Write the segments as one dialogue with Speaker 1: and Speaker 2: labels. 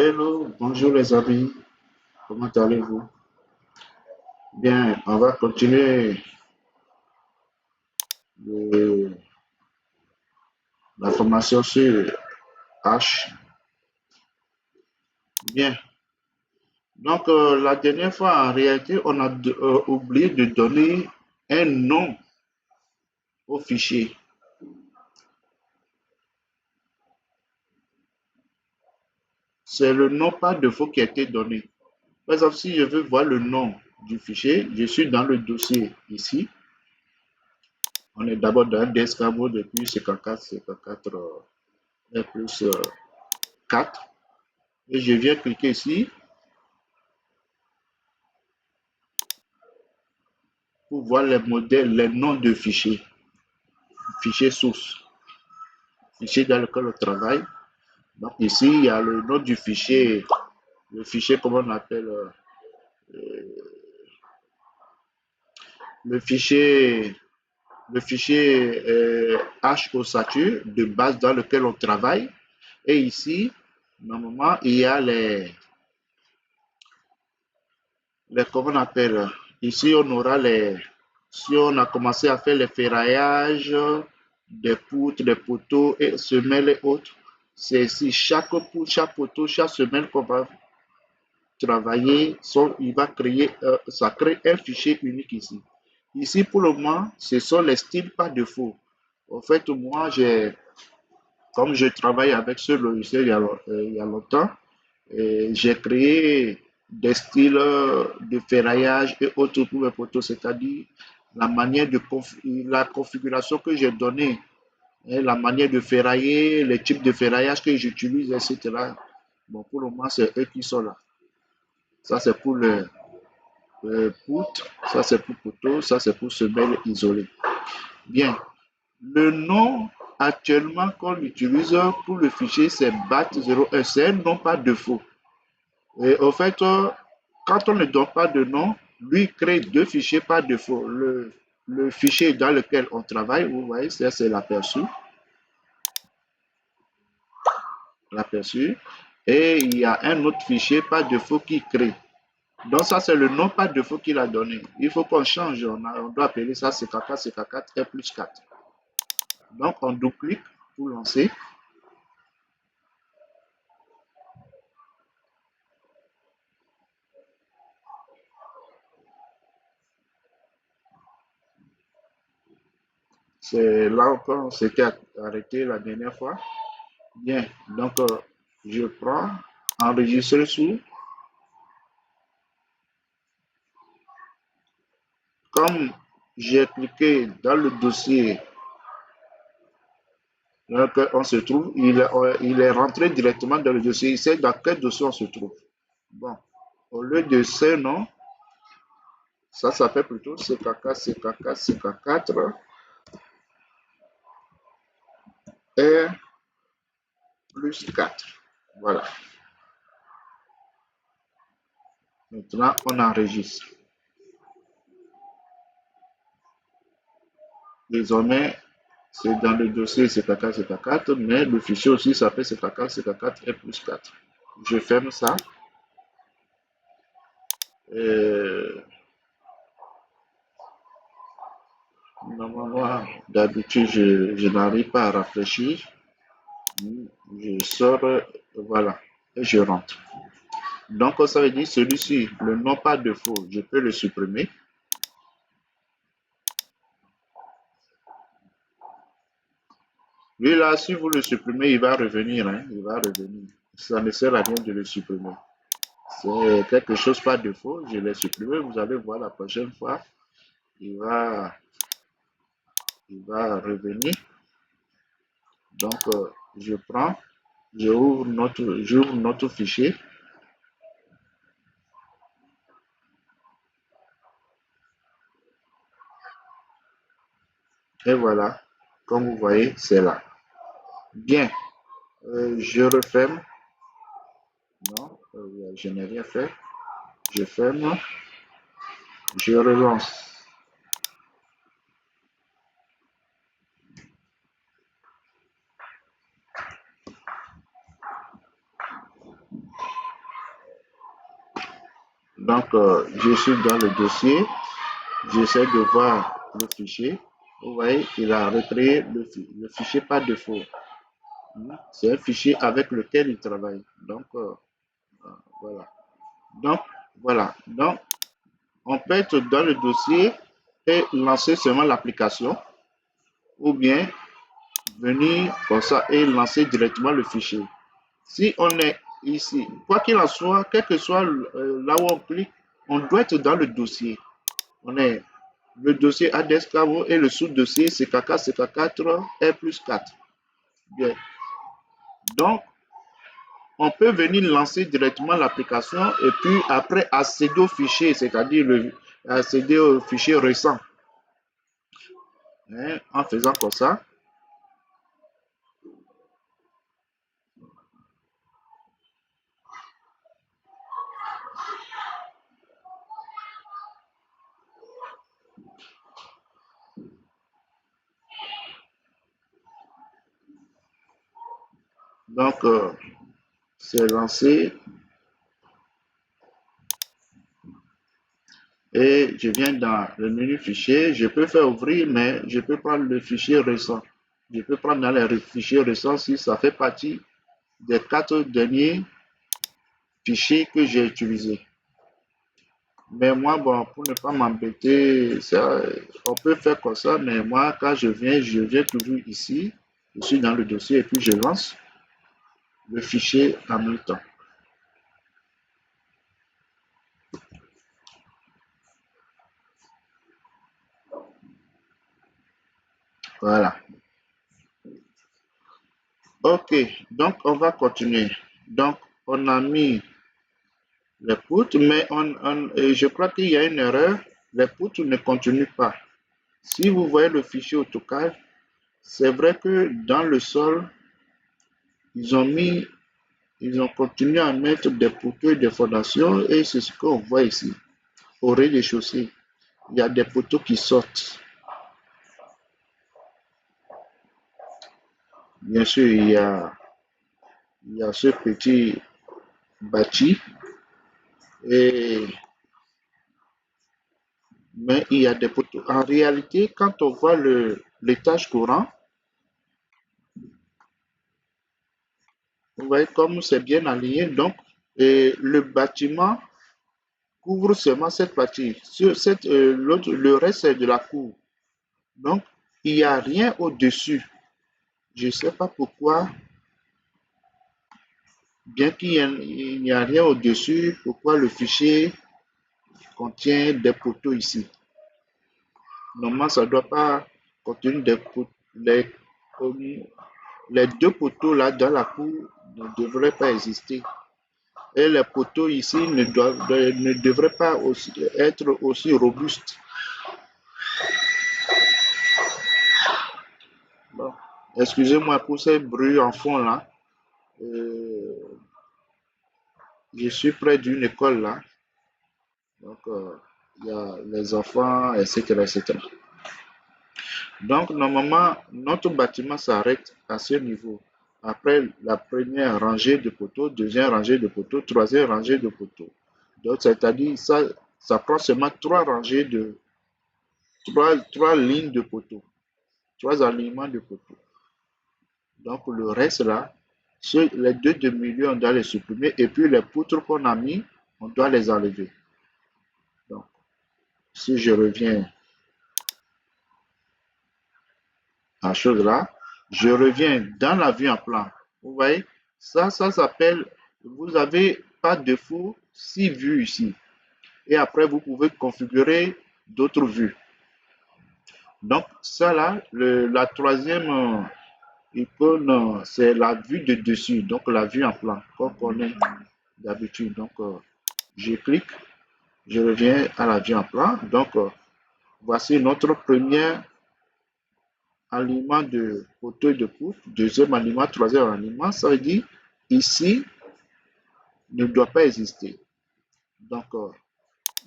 Speaker 1: Hello, bonjour les amis, comment allez-vous? Bien, on va continuer le- la formation sur H. Bien, donc la dernière fois, en réalité, on a oublié de donner un nom au fichier. C'est le nom par défaut qui a été donné. Par exemple, si je veux voir le nom du fichier, je suis dans le dossier ici. On est d'abord dans d'escabeau depuis 54, 54 plus 4. Et je viens cliquer ici pour voir les modèles, les noms de fichiers, fichiers source, fichier dans lequel on travaille. Donc ici, il y a le nom du fichier, le fichier, comment on appelle, le fichier, le fichier H ossature de base dans lequel on travaille. Et ici, normalement, il y a comment on appelle, ici, on aura si on a commencé à faire les ferraillages, des poutres, des poteaux et semelles et autres, c'est ici, chaque poutre, chaque poteau, chaque semelle qu'on va travailler, il va créer, ça crée un fichier unique ici. Ici, pour le moment, ce sont les styles par défaut. En fait, moi, comme je travaille avec ce logiciel il y a longtemps, j'ai créé des styles de ferraillage et autres pour mes poteaux, c'est-à-dire la manière de la configuration que j'ai donnée, hein, la manière de ferrailler, les types de ferraillage que j'utilise, etc. Bon, pour le moment, c'est eux qui sont là. Ça, c'est pour le poutre, ça, c'est pour poteau, ça, c'est pour semelle isolée. Bien. Le nom actuellement qu'on utilise pour le fichier, c'est BAT01. C'est un nom par défaut. Et au fait, quand on ne donne pas de nom, lui crée deux fichiers par défaut. Le fichier dans lequel on travaille, vous voyez, c'est l'aperçu. L'aperçu. Et il y a un autre fichier par défaut qui crée. Donc ça, c'est le nom par défaut qu'il a donné. Il faut qu'on change. On doit appeler ça CK4, CK4, R plus 4. Donc on double-clique pour lancer. C'est là encore, on s'était arrêté la dernière fois. Bien, donc je prends, enregistrer sous. Comme j'ai cliqué dans le dossier dans lequel on se trouve, il est rentré directement dans le dossier. Il sait dans quel dossier on se trouve. Bon, au lieu de ce nom, ça s'appelle plutôt CKK, CKK, CK4, R plus 4. Voilà. Maintenant, on enregistre. Désormais, c'est dans le dossier CK4, CK4, mais le fichier aussi s'appelle CK4, CK4, R plus 4. Je ferme ça. Euh, Normalement, d'habitude, je n'arrive pas à rafraîchir. Je sors, voilà, et je rentre. Donc, ça veut dire celui-ci, le nom par défaut, je peux le supprimer. Lui, là, si vous le supprimez, il va revenir. Hein, il va revenir. Ça ne sert à rien de le supprimer. C'est quelque chose par défaut. Je l'ai supprimé. Vous allez voir la prochaine fois. Il va, il va revenir. Donc, je prends, j'ouvre notre fichier. Et voilà, comme vous voyez, c'est là. Bien, je referme. Non, je n'ai rien fait. Je ferme. Je relance. Donc, je suis dans le dossier. J'essaie de voir le fichier. Vous voyez, il a recréé le fichier par défaut. C'est un fichier avec lequel il travaille. Donc, voilà. Donc, voilà. Donc, on peut être dans le dossier et lancer seulement l'application ou bien venir comme ça et lancer directement le fichier. Si on est ici, quoi qu'il en soit, quel que soit là où on clique, on doit être dans le dossier. On est le dossier ADESCAVO et le sous-dossier CKK CK4 R plus 4. Bien. Donc, on peut venir lancer directement l'application et puis après accéder au fichier, c'est-à-dire accéder au fichier récent. Hein, en faisant comme ça. Donc, c'est lancé et je viens dans le menu fichier. Je peux faire ouvrir, mais je peux prendre le fichier récent. Je peux prendre dans les fichiers récents si ça fait partie des 4 derniers fichiers que j'ai utilisés. Mais moi, bon, pour ne pas m'embêter, on peut faire comme ça, mais moi, quand je viens toujours ici. Je suis dans le dossier et puis je lance le fichier en même temps. Voilà. OK, donc on va continuer. Donc, on a mis les poutres, mais je crois qu'il y a une erreur. Les poutres ne continuent pas. Si vous voyez le fichier AutoCAD, c'est vrai que dans le sol, ils ont continué à mettre des poteaux et des fondations et c'est ce qu'on voit ici. Au rez-de-chaussée, il y a des poteaux qui sortent. Bien sûr, il y a ce petit bâti, mais il y a des poteaux. En réalité, quand on voit l'étage courant, vous voyez comme c'est bien aligné. Donc, le bâtiment couvre seulement cette partie. Le reste, c'est de la cour. Donc, il n'y a rien au-dessus. Je ne sais pas pourquoi, bien qu'il n'y a rien au-dessus, pourquoi le fichier contient des poteaux ici. Normalement, ça ne doit pas contenir des poteaux. Les deux poteaux là dans la cour ne devraient pas exister. Et les poteaux ici ne devraient pas être aussi robustes. Bon. Excusez-moi pour ces bruits en fond là. Je suis près d'une école là. Donc, il y a les enfants, etc., etc. Donc, normalement, notre bâtiment s'arrête à ce niveau. Après la première rangée de poteaux, deuxième rangée de poteaux, troisième rangée de poteaux. Donc, c'est-à-dire, ça prend seulement trois lignes de poteaux, trois alignements de poteaux. Donc, le reste là, les deux de milieu, on doit les supprimer. Et puis, les poutres qu'on a mis, on doit les enlever. Donc, si je reviens à chose là, je reviens dans la vue en plan. Vous voyez, ça s'appelle, vous avez par défaut 6 vues ici. Et après, vous pouvez configurer d'autres vues. Donc, ça là, la troisième icône, c'est la vue de dessus, donc la vue en plan, comme on connaît d'habitude. Donc, je clique, je reviens à la vue en plan. Donc, voici notre premier alignement de poteau de poutre, deuxième alignement, troisième alignement. Ça veut dire ici ne doit pas exister. Donc,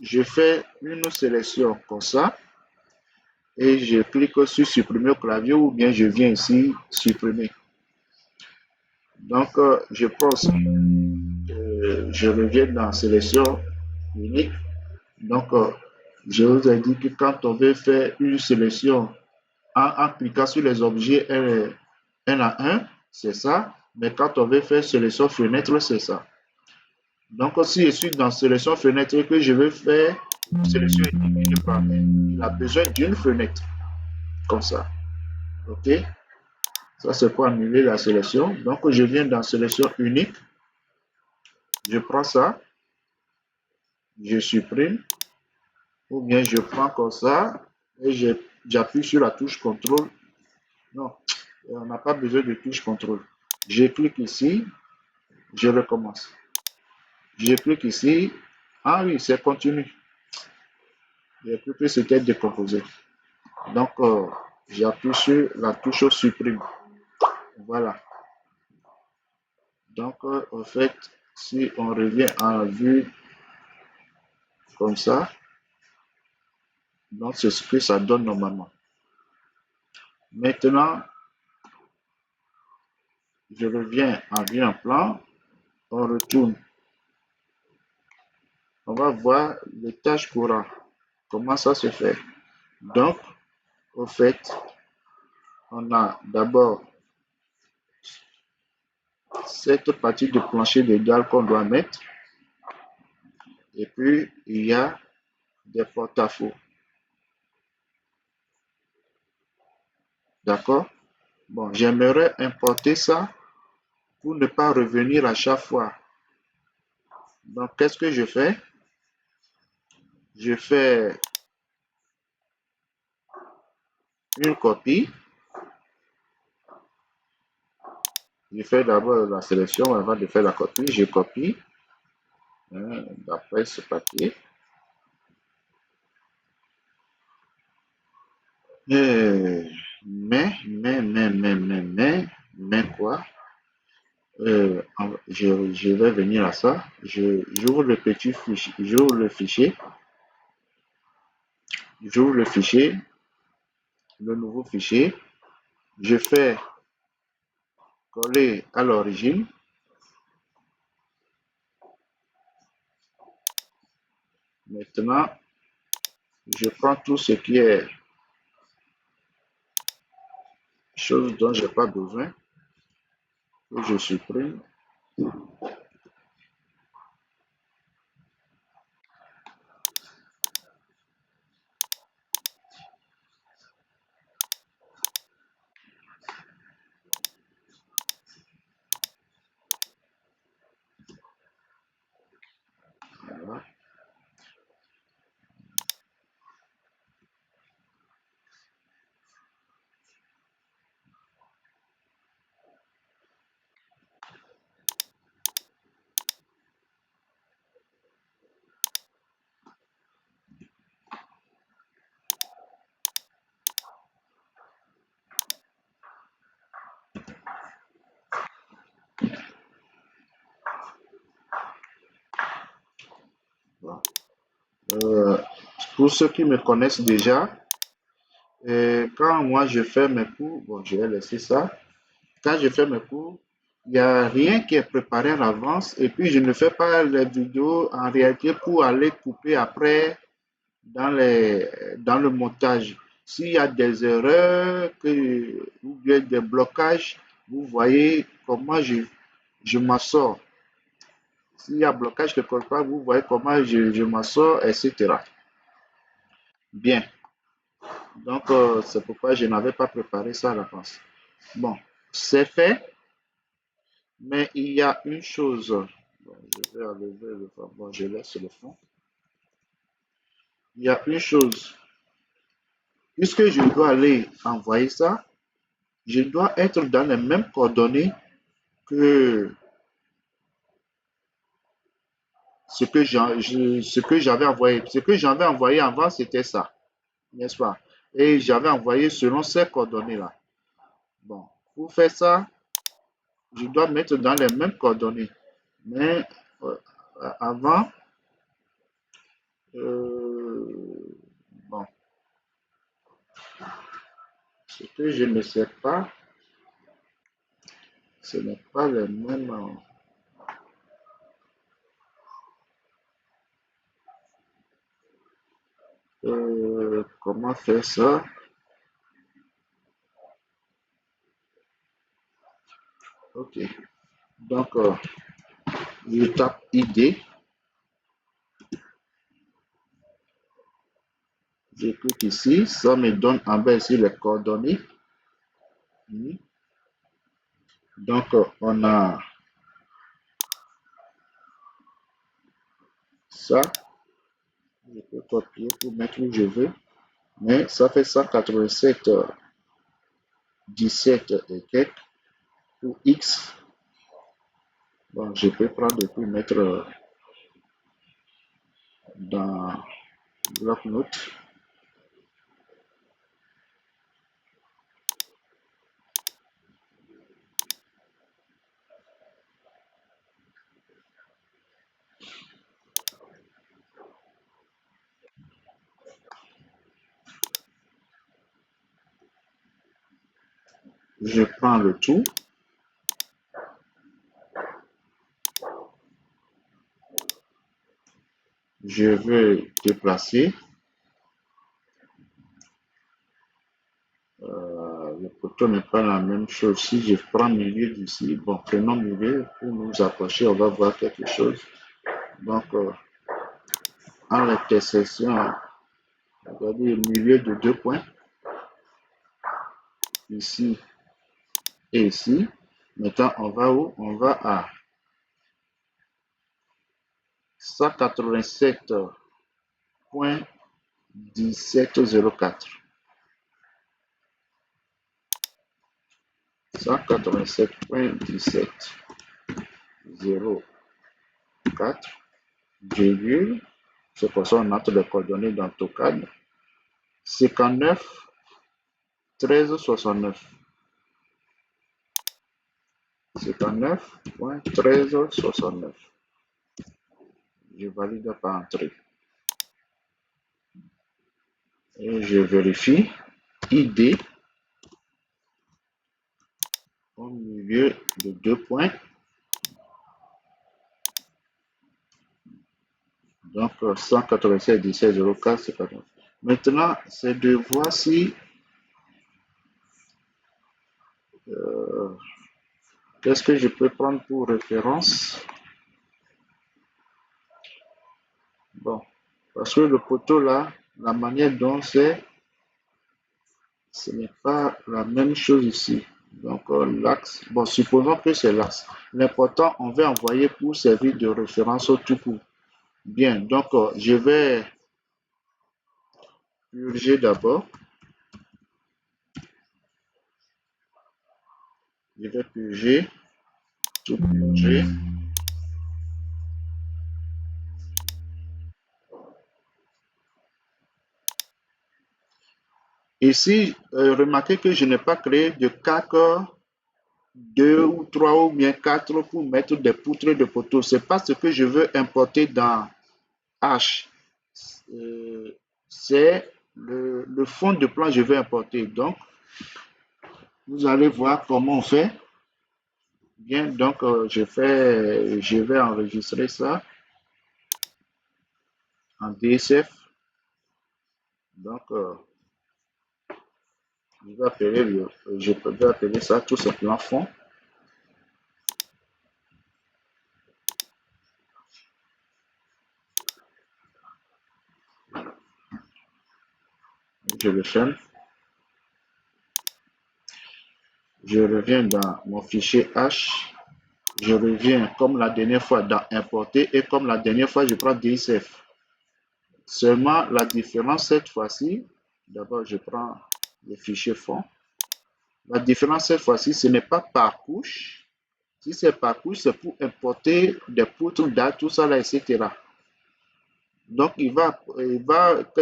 Speaker 1: je fais une sélection comme ça et je clique sur supprimer au clavier ou bien je viens ici supprimer. Donc, je pense, je reviens dans sélection unique. Donc, je vous ai dit que quand on veut faire une sélection en cliquant sur les objets un à un, c'est ça. Mais quand on veut faire sélection fenêtre, c'est ça. Donc, si je suis dans sélection fenêtre et que je veux faire sélection unique, il a besoin d'une fenêtre, comme ça. OK? Ça, c'est pour annuler la sélection. Donc, je viens dans sélection unique. Je prends ça. Je supprime. Ou bien je prends comme ça et j'appuie sur la touche contrôle. Non, on n'a pas besoin de touche contrôle. Je clique ici. Je recommence. Je clique ici. Ah oui, c'est continu. J'ai cru que c'était décomposé. Donc, j'appuie sur la touche supprime. Voilà. Donc, en fait, si on revient en vue comme ça, donc c'est ce que ça donne normalement. Maintenant, je reviens en vue en plan. On retourne. On va voir les tâches courantes. Comment ça se fait? Donc, au fait, on a d'abord cette partie de plancher de dalle qu'on doit mettre. Et puis, il y a des porte-à-faux. D'accord? Bon, j'aimerais importer ça pour ne pas revenir à chaque fois. Donc, qu'est-ce que je fais? Je fais une copie. Je fais d'abord la sélection avant de faire la copie. Je copie d'après ce papier. Mais quoi? Je vais venir à ça. J'ouvre le petit fichier. J'ouvre le fichier. J'ouvre le fichier. Le nouveau fichier. Je fais coller à l'origine. Maintenant, je prends tout ce qui est chose dont je n'ai pas besoin. Que je supprime. Voilà. Euh, pour ceux qui me connaissent déjà, quand moi je fais mes cours, bon, je vais laisser ça. Quand je fais mes cours, il n'y a rien qui est préparé en avance et puis je ne fais pas les vidéos en réalité pour aller couper après dans le montage. S'il y a des erreurs ou bien des blocages, vous voyez comment je m'en sors. S'il y a blocage quelque part, vous voyez comment je m'en sors, etc. Bien. Donc, c'est pourquoi je n'avais pas préparé ça à l'avance. Bon, c'est fait, mais il y a une chose. Bon, je vais enlever le fond. Bon, je laisse le fond. Il y a une chose. Puisque je dois aller envoyer ça, je dois être dans les mêmes coordonnées que ce que j'avais envoyé. Ce que j'avais envoyé avant, c'était ça, n'est-ce pas? Et j'avais envoyé selon ces coordonnées-là. Bon, pour faire ça, je dois mettre dans les mêmes coordonnées. Mais euh, avant, euh, bon, ce que je ne sais pas, ce n'est pas le même. Comment faire ça? Ok. Donc, je tape ID. Je clique ici. Ça me donne en bas ici les coordonnées. Donc, on a ça. Je peux copier pour mettre où je veux. Mais ça fait 187, 17 et quelques pour X. Bon, je peux prendre et puis mettre dans bloc-notes. Je prends le tout. Je vais déplacer. Le poteau n'est pas la même chose. Si je prends milieu d'ici, bon, prenons milieu pour nous approcher, on va voir quelque chose. Donc, en l'intersection, regardez le milieu de 2 points, ici et ici. Maintenant, on va où? On va à 187.1704. 187.1704, virgule, c'est pour ça qu'on entre les coordonnées dans TOCAD, 59 13 69. 59.1369. Je valide par entrée. Et je vérifie. ID au milieu de 2 points. Donc 187 17 04 c'est pas grave. Maintenant, c'est de voir si qu'est-ce que je peux prendre pour référence. Bon, parce que le poteau là, la manière dont c'est, ce n'est pas la même chose ici. Donc l'axe, bon, supposons que c'est l'axe. L'important, on va envoyer pour servir de référence au tout court. Bien, donc je vais purger d'abord. Je vais purger, tout purger. Ici, remarquez que je n'ai pas créé de CAC 2 ou 3 ou bien 4 pour mettre des poutres de poteau. C'est pas ce que je veux importer dans H. C'est le fond de plan que je vais importer. Donc, vous allez voir comment on fait. Bien, donc je vais enregistrer ça en DSF. Donc, je peux appeler ça tout simplement fond. Je le ferme. Je reviens dans mon fichier H. Je reviens comme la dernière fois dans importer et comme la dernière fois, je prends DSF. Seulement la différence cette fois-ci, d'abord je prends le fichier fond. La différence cette fois-ci, ce n'est pas par couche. Si c'est par couche, c'est pour importer des poutres, dates, tout ça là, etc. Donc il va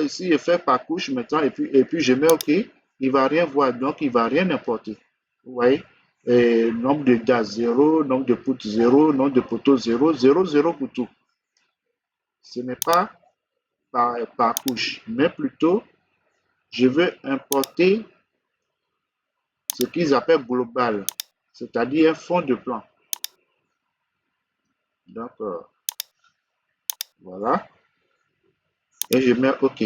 Speaker 1: si je fais par couche maintenant et puis je mets OK, il va rien voir, donc il va rien importer. Vous voyez? Et nombre de dates 0, nombre de poutres 0, nombre de poteaux 0, 0, 0 pour tout. Ce n'est pas par couche, mais plutôt je veux importer ce qu'ils appellent global, c'est-à-dire un fond de plan. Donc voilà, et je mets OK.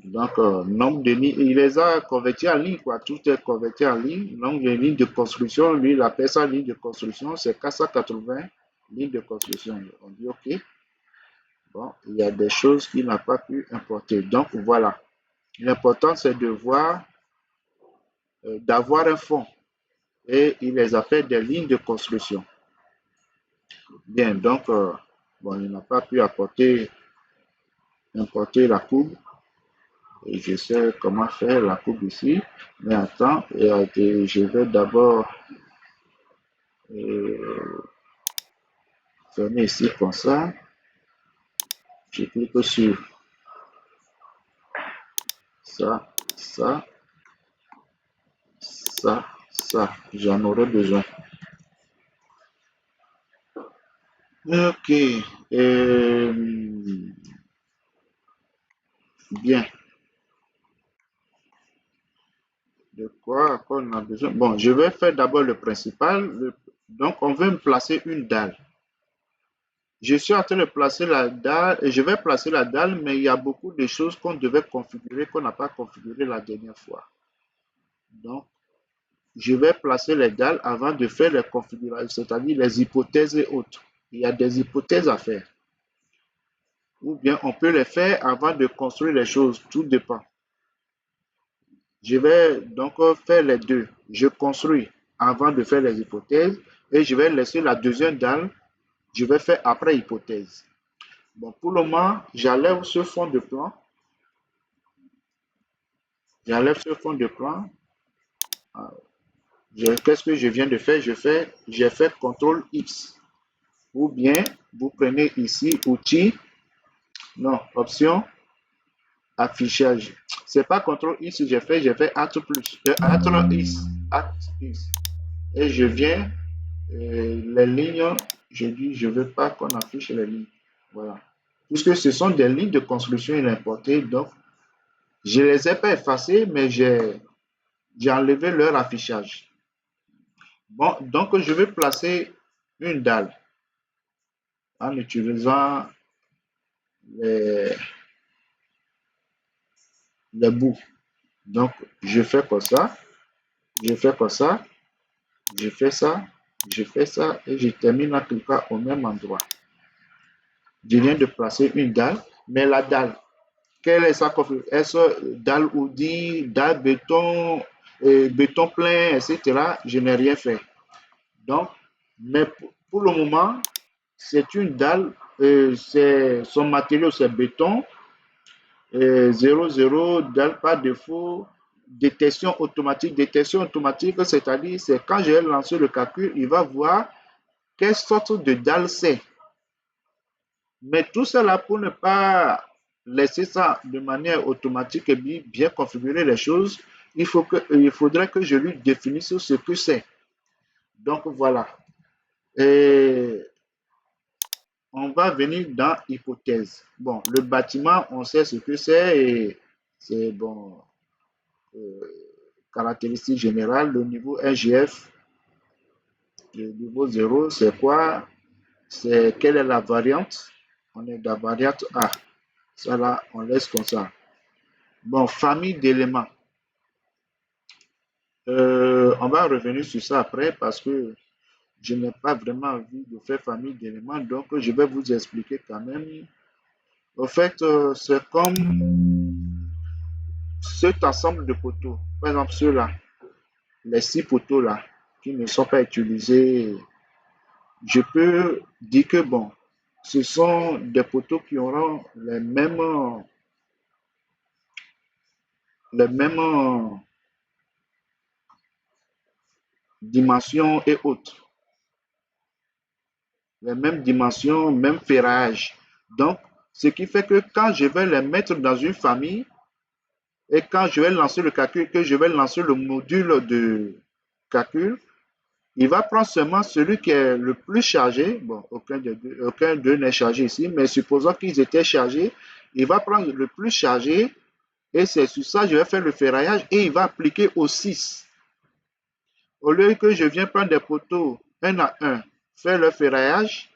Speaker 1: Donc, nombre de lignes, il les a convertis en lignes, quoi. Tout est converti en lignes. Nombre de lignes de construction, lui, il appelle ça ligne de construction, c'est 480 lignes de construction. On dit, OK, bon, il y a des choses qu'il n'a pas pu importer. Donc, voilà. L'important, c'est de voir, d'avoir un fond. Et il les appelle des lignes de construction. Bien, donc, bon, il n'a pas pu importer la courbe. Et je sais comment faire la coupe ici. Mais attends, je vais d'abord fermer ici comme ça. Je clique sur ça, ça, ça. J'en aurai besoin. Ok. Bien. De quoi on a besoin? Bon, je vais faire d'abord le principal. Donc, on veut me placer une dalle. Je suis en train de placer la dalle et je vais placer la dalle, mais il y a beaucoup de choses qu'on devait configurer qu'on n'a pas configuré la dernière fois. Donc, je vais placer les dalles avant de faire les configurations, c'est-à-dire les hypothèses et autres. Il y a des hypothèses à faire. Ou bien on peut les faire avant de construire les choses, tout dépend. Je vais donc faire les deux. Je construis avant de faire les hypothèses et je vais laisser la deuxième dalle, je vais faire après hypothèse. Bon, pour le moment, j'enlève ce fond de plan. J'enlève ce fond de plan. Qu'est-ce que je viens de faire? J'ai fait CTRL X. Ou bien, vous prenez ici, outils, non, option, affichage. C'est pas CTRL X que j'ai fait ALT plus, ALT X, ALT X. Et je viens, les lignes, je dis, je veux pas qu'on affiche les lignes. Voilà. Puisque ce sont des lignes de construction importées, donc, je les ai pas effacées, mais j'ai enlevé leur affichage. Bon, donc je vais placer une dalle en utilisant les bouts. Donc, je fais comme ça, je fais comme ça, je fais ça, je fais ça et je termine en tout cas au même endroit. Je viens de placer une dalle, mais la dalle, quelle est sa configuration? Est-ce dalle Audi, dalle béton, béton plein, etc. Je n'ai rien fait. Donc, mais pour le moment, c'est une dalle, son matériau c'est béton, 00, dalle par défaut, détection automatique. Détection automatique, c'est-à-dire, c'est quand je vais lancer le calcul, il va voir quelle sorte de dalle c'est. Mais tout cela pour ne pas laisser ça de manière automatique et bien configurer les choses, il faudrait que je lui définisse ce que c'est. Donc voilà. Et on va venir dans hypothèse. Bon, le bâtiment, on sait ce que c'est et c'est bon. Euh, Caractéristique générale, le niveau NGF, le niveau 0, c'est quoi? C'est quelle est la variante? On est dans la variante A. Ça là, on laisse comme ça. Bon, famille d'éléments. On va revenir sur ça après parce que je n'ai pas vraiment envie de faire famille d'éléments, donc je vais vous expliquer quand même. Au fait, c'est comme cet ensemble de poteaux. Par exemple, ceux-là, les 6 poteaux-là, qui ne sont pas utilisés, je peux dire que bon, ce sont des poteaux qui auront les mêmes dimensions et autres. Les mêmes dimensions, même ferrage. Donc, ce qui fait que quand je vais les mettre dans une famille et quand je vais lancer le calcul, que je vais lancer le module de calcul, il va prendre seulement celui qui est le plus chargé. Bon, aucun d'eux n'est chargé ici, mais supposons qu'ils étaient chargés, il va prendre le plus chargé et c'est sur ça que je vais faire le ferraillage et il va appliquer au 6. Au lieu que je viens prendre des poteaux un à un, faire le ferraillage,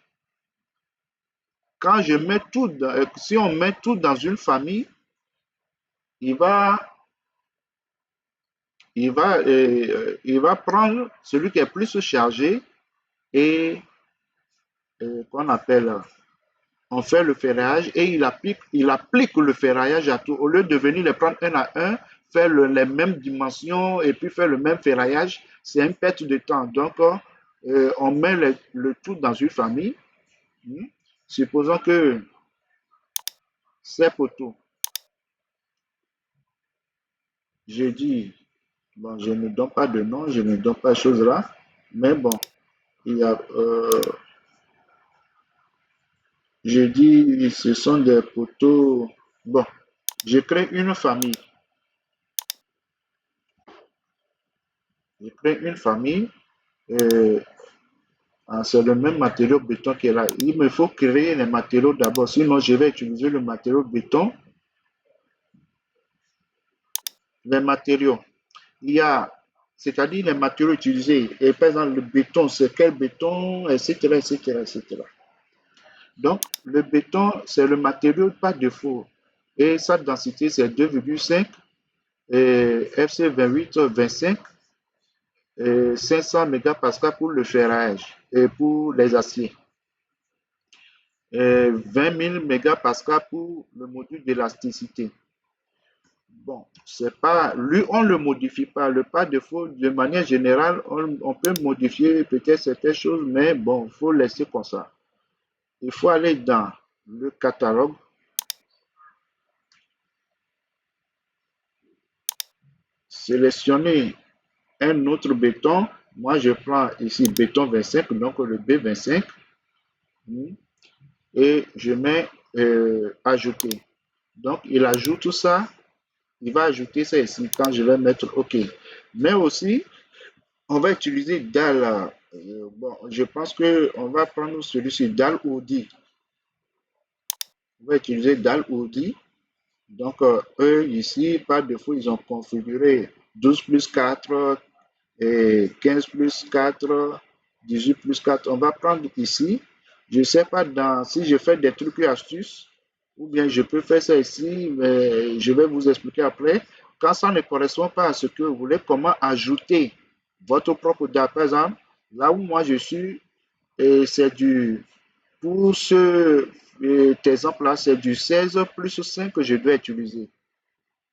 Speaker 1: quand je mets tout, si on met tout dans une famille, il va, il va prendre celui qui est plus chargé et qu'on appelle, on fait le ferraillage et il applique le ferraillage à tout. Au lieu de venir les prendre un à un, faire les mêmes dimensions et puis faire le même ferraillage, c'est une perte de temps. Donc, on met le tout dans une famille. Hmm. Supposons que ces poteaux, je dis, bon, je ne donne pas de nom, je ne donne pas de choses là, mais bon, il y a, je dis, ce sont des poteaux. Bon, je crée une famille. Je crée une famille. euh, c'est le même matériau béton qui est là. Il me faut créer les matériaux d'abord, sinon je vais utiliser le matériau béton. Les matériaux, il y a, c'est-à-dire les matériaux utilisés. Et par exemple, le béton, c'est quel béton, etc., etc., etc. Donc, le béton, c'est le matériau par défaut. Et sa densité, c'est 2,5 et FC 28-25 et 500 mégapascales pour le ferrage et pour les aciers. Et 20 000 mégapascales pour le module d'élasticité. Bon, c'est pas, lui, on ne le modifie pas. Le par défaut, de manière générale, on peut modifier peut-être certaines choses, mais bon, il faut laisser comme ça. Il faut aller dans le catalogue, sélectionner un autre béton. Moi, je prends ici béton 25, donc le B25, et je mets ajouter. Donc, il ajoute tout ça, il va ajouter ça ici quand je vais mettre OK. Mais aussi, on va utiliser dalle. Bon, je pense qu'on va prendre celui-ci, dalle Audi. On va utiliser dalle Audi. Donc, eux, ici, par défaut, ils ont configuré 12 plus 4 et 15 plus 4, 18 plus 4. On va prendre ici. Je ne sais pas si je fais des trucs et astuces ou bien je peux faire ça ici, mais je vais vous expliquer après. Quand ça ne correspond pas à ce que vous voulez, comment ajouter votre propre date. Par exemple, là où moi je suis, c'est pour ce exemple-là, c'est du 16 plus 5 que je dois utiliser.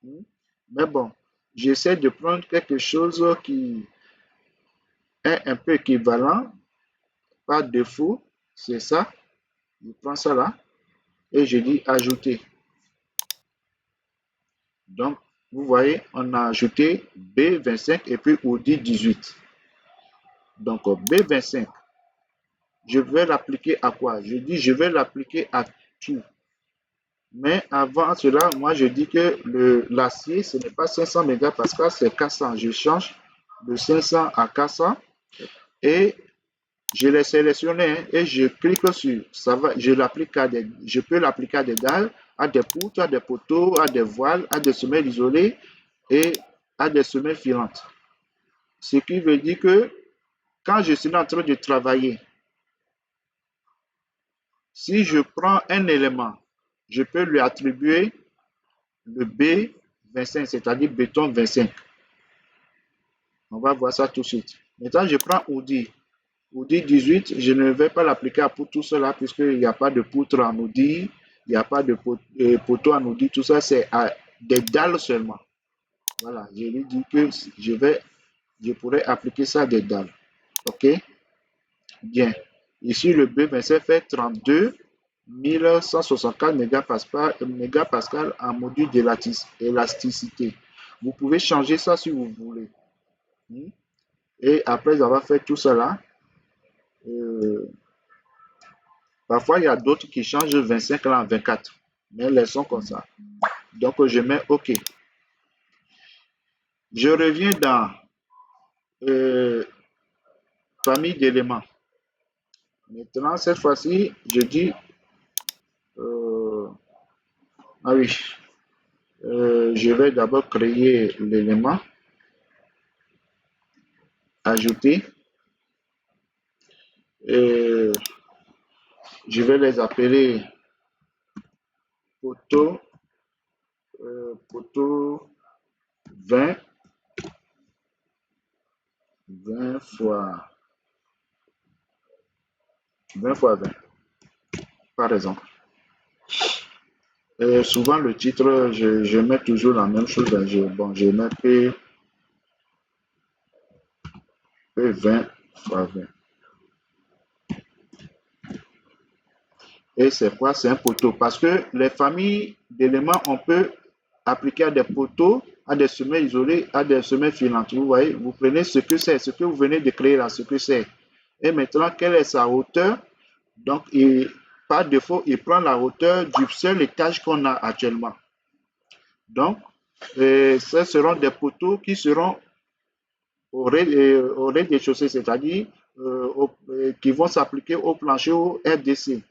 Speaker 1: Mais bon, j'essaie de prendre quelque chose qui est un peu équivalent par défaut. C'est ça. Je prends ça là et je dis ajouter. Donc, vous voyez, on a ajouté B25 et puis Audi 18. Donc, B25, je vais l'appliquer à quoi? Je dis, je vais l'appliquer à tout. Mais avant cela, moi, je dis que l'acier, ce n'est pas 500 mégapascales, c'est 400. Je change de 500 à 400 et je l'ai sélectionné hein, et je clique sur ça va, je peux l'appliquer à des dalles, à des poutres, à des poteaux, à des voiles, à des semelles isolées et à des semelles filantes. Ce qui veut dire que quand je suis en train de travailler, si je prends un élément, je peux lui attribuer le B25, c'est-à-dire béton 25. On va voir ça tout de suite. Maintenant, je prends Audi. Audi 18, je ne vais pas l'appliquer pour tout cela puisqu'il n'y a pas de poutre en Audi, il n'y a pas de poteau en Audi, tout ça c'est à des dalles seulement. Voilà, je lui dis que je pourrais appliquer ça à des dalles. OK? Bien. Ici, le B27 fait 32 164 mégapascal en module d'élasticité. Vous pouvez changer ça si vous voulez. Et après avoir fait tout cela, euh, parfois il y a d'autres qui changent 25 là en 24, mais elles sont comme ça. Donc je mets OK. Je reviens dans euh, famille d'éléments. Maintenant, cette fois-ci, je dis, ah oui, je vais d'abord créer l'élément, ajouter, et je vais les appeler photo poteau 20 fois 20, par exemple. Souvent, le titre, je mets toujours la même chose. Je mets P20 fois 20. Et c'est quoi? C'est un poteau. Parce que les familles d'éléments, on peut appliquer à des poteaux, à des semelles isolés, à des semelles filantes. Vous voyez, vous prenez ce que c'est, ce que vous venez de créer là, ce que c'est. Et maintenant, quelle est sa hauteur? Donc, par défaut, il prend la hauteur du seul étage qu'on a actuellement. Donc, ce seront des poteaux qui seront au rez-de-chaussée, c'est-à-dire qui vont s'appliquer au plancher au RDC.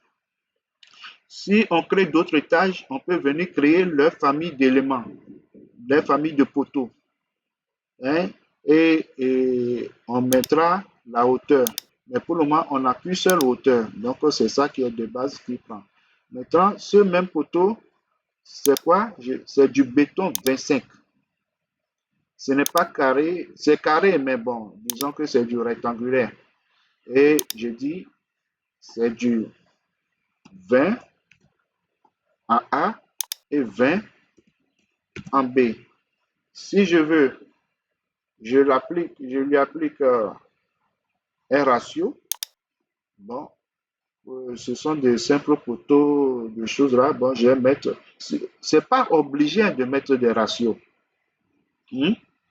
Speaker 1: Si on crée d'autres étages, on peut venir créer leur famille d'éléments, leur famille de poteaux. Hein, et on mettra la hauteur. Mais pour le moment, on n'a qu'une seule hauteur. Donc, c'est ça qui est de base qui prend. Maintenant, ce même poteau, c'est quoi? C'est du béton 25. Ce n'est pas carré, c'est carré, mais bon, disons que c'est du rectangulaire. Et je dis, c'est du 20 en A et 20 en B. Si je veux, je lui applique un ratio. Bon, ce sont des simples poteaux, de choses là. Bon, je vais mettre. C'est pas obligé de mettre des ratios.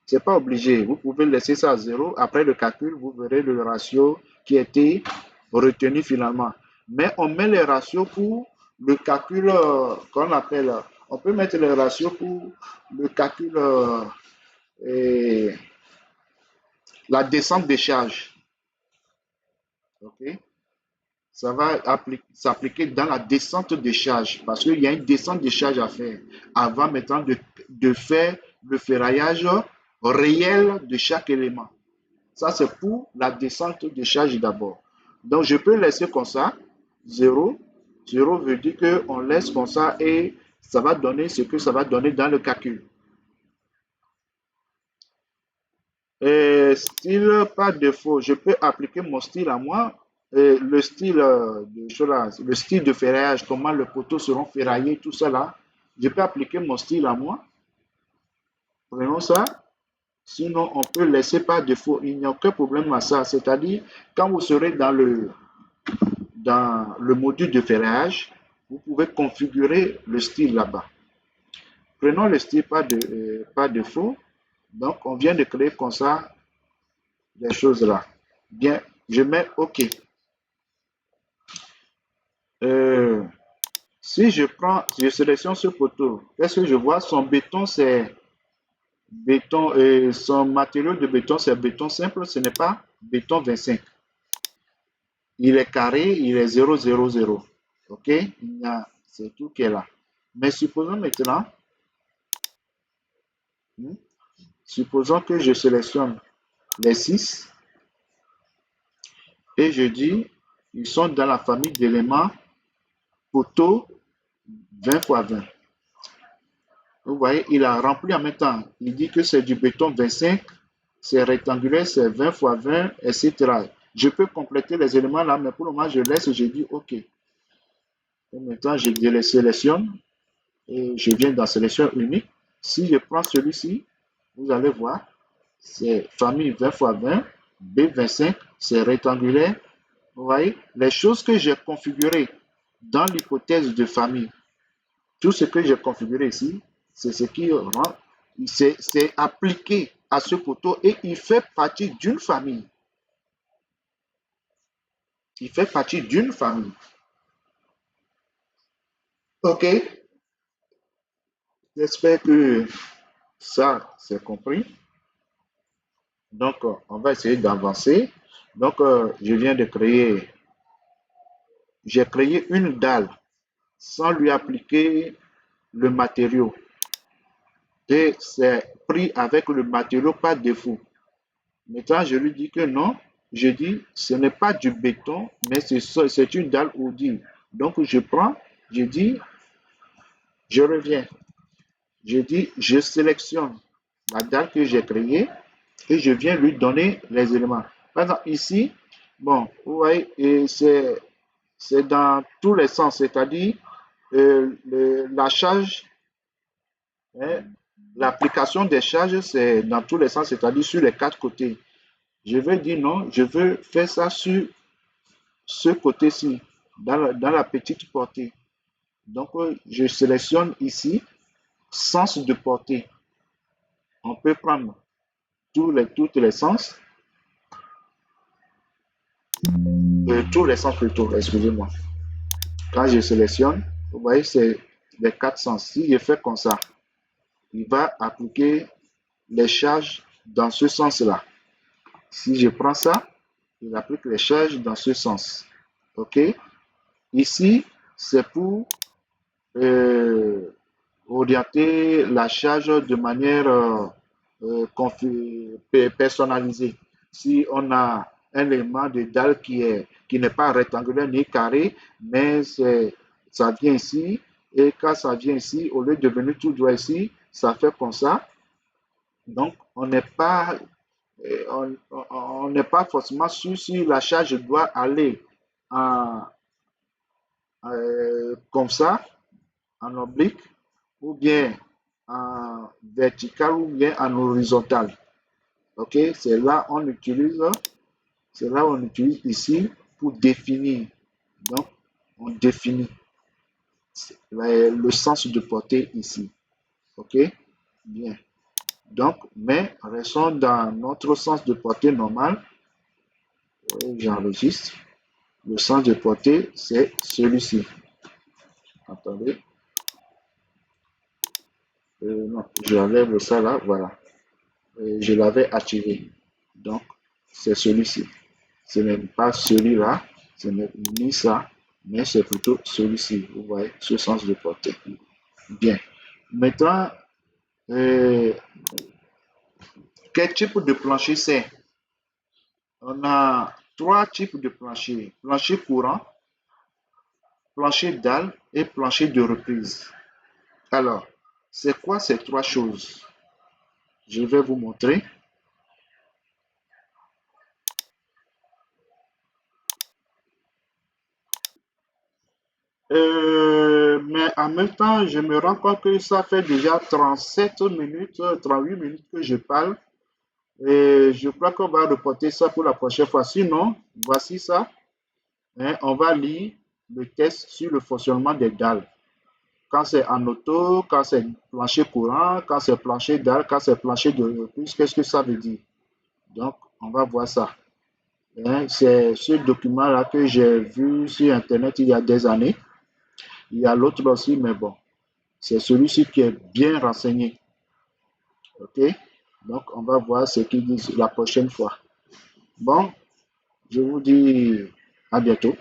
Speaker 1: C'est pas obligé. Vous pouvez laisser ça à 0. Après le calcul, vous verrez le ratio qui a été retenu finalement. Mais on met les ratios pour le calcul qu'on appelle. On peut mettre les ratios pour le calcul la descente des charges. OK? Ça va s'appliquer dans la descente des charges parce qu'il y a une descente des charges à faire avant maintenant de faire le ferraillage réel de chaque élément. Ça, c'est pour la descente des charges d'abord. Donc, je peux laisser comme ça, 0. 0 veut dire qu'on laisse comme ça et ça va donner ce que ça va donner dans le calcul. Style par défaut, je peux appliquer mon style à moi. Le style le style de ferraillage, comment les poteaux seront ferraillés, tout ça là. Je peux appliquer mon style à moi. Prenons ça. Sinon, on peut laisser par défaut. Il n'y a aucun problème à ça. C'est-à-dire, quand vous serez dans le module de ferraillage, vous pouvez configurer le style là-bas. Prenons le style par défaut. Donc, on vient de créer comme ça les choses là. Bien, je mets OK. Si je sélectionne ce poteau, qu'est-ce que je vois? Son béton, c'est béton, son matériau de béton, c'est béton simple, ce n'est pas béton 25. Il est carré, il est 0, 0, 0. OK? C'est tout qui est là. Mais supposons maintenant, supposons que je sélectionne les 6 et je dis, ils sont dans la famille d'éléments poteau 20 fois 20. Vous voyez, il a rempli en même temps. Il dit que c'est du béton 25, c'est rectangulaire, c'est 20 fois 20, etc. Je peux compléter les éléments là, mais pour le moment, je laisse et je dis OK. Et maintenant, je les sélectionne et je viens dans sélection unique. Si je prends celui-ci, vous allez voir, c'est famille 20 fois 20, B25, c'est rectangulaire. Vous voyez, les choses que j'ai configurées dans l'hypothèse de famille, tout ce que j'ai configuré ici, c'est ce qui rend, c'est appliqué à ce poteau et il fait partie d'une famille. Il fait partie d'une famille. OK? J'espère que ça, c'est compris. Donc, on va essayer d'avancer. Donc, je viens de créer, j'ai créé une dalle sans lui appliquer le matériau. Et c'est pris avec le matériau par défaut. Maintenant, je lui dis que non. Je dis, ce n'est pas du béton, mais c'est une dalle Audi. Donc, je prends, je dis, je reviens. Je dis, je sélectionne la dalle que j'ai créée et je viens lui donner les éléments. Par exemple, ici, bon, vous voyez, c'est dans tous les sens, c'est-à-dire la charge, hein, l'application des charges, c'est dans tous les sens, c'est-à-dire sur les quatre côtés. Je veux dire non, je veux faire ça sur ce côté-ci, dans la petite portée. Donc, je sélectionne ici, sens de portée. On peut prendre tous les sens, tous les sens plutôt, excusez-moi. Quand je sélectionne, vous voyez, c'est les quatre sens. Si je fais comme ça, il va appliquer les charges dans ce sens-là. Si je prends ça, il applique les charges dans ce sens. OK? Ici, c'est pour euh, orienter la charge de manière personnalisée. Si on a un élément de dalle qui n'est pas rectangulaire ni carré, mais ça vient ici, et quand ça vient ici, au lieu de venir tout droit ici, ça fait comme ça. Donc, on n'est pas forcément sûr si la charge doit aller en, comme ça, en oblique, ou bien en vertical, ou bien en horizontal. OK? C'est là où on utilise ici pour définir. Donc, on définit le sens de portée ici. OK? Bien. Donc, mais restons dans notre sens de portée normal. J'enregistre. Le sens de portée, c'est celui-ci. Attendez. Non, j'enlève ça là, voilà. Je l'avais activé. Donc, c'est celui-ci. Ce n'est pas celui-là, ce n'est ni ça, mais c'est plutôt celui-ci. Vous voyez, ce sens de portée. Bien. Maintenant, euh, quel type de plancher c'est? On a trois types de planchers. Plancher courant, plancher dalle et plancher de reprise. Alors, c'est quoi ces trois choses? Je vais vous montrer. Mais en même temps, je me rends compte que ça fait déjà 37 minutes, 38 minutes que je parle. Et je crois qu'on va reporter ça pour la prochaine fois. Sinon, voici ça. Hein, on va lire le test sur le fonctionnement des dalles. Quand c'est en auto, quand c'est plancher courant, quand c'est plancher dalle, quand c'est plancher de reprise, qu'est-ce que ça veut dire? Donc, on va voir ça. Hein, c'est ce document-là que j'ai vu sur Internet il y a des années. Il y a l'autre aussi, mais bon, c'est celui-ci qui est bien renseigné. OK? Donc, on va voir ce qu'ils disent la prochaine fois. Bon, je vous dis à bientôt.